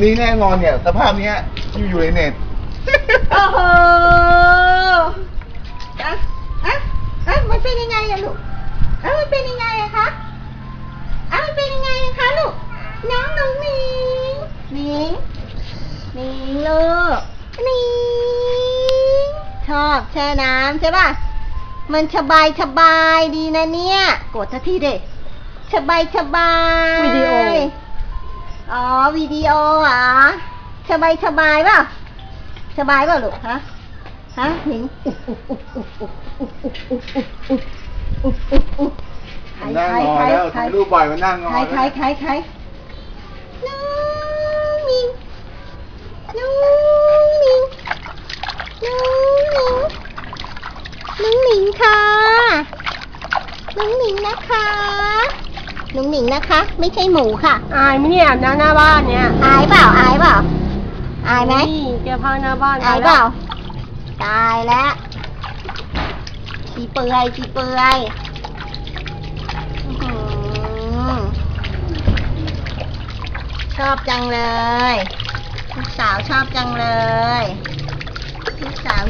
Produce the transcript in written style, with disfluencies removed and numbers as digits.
นี่แน่นอนเนี่ยสภาพเนี้ยอยู่ในเน็ต โอ้โหมันเป็นยังไงอะลูกมันเป็นยังไงอะคะมันเป็นยังไงอะคะลูกน้องหนิงหนิงลูกหนิงชอบแช่น้ำใช่ป่ะมันสบายดีนะเนี่ยกดทันทีเด็สบายวิดีโอ อ๋อวิดีโอเหรอสบายป่ะสบายป่ะลูกฮะหนิงนั่งงอแล้วถ่ายรูปบ่อยมันนั่งงอ ใครน้องหนิงน้องหนิงค่ะน้องหนิงนะคะน้องหนิงนะคะ ไม่ใช่หมูค่ะ อายไหมเนี่ยหน้าบ้านเนี่ย อายเปล่าอายไหม นี่แกพังหน้าบ้าน อายเปล่าตายแล้วขี้เปื่อยอื้อหือชอบจังเลยลูกสาวชอบจังเลยลูกสาว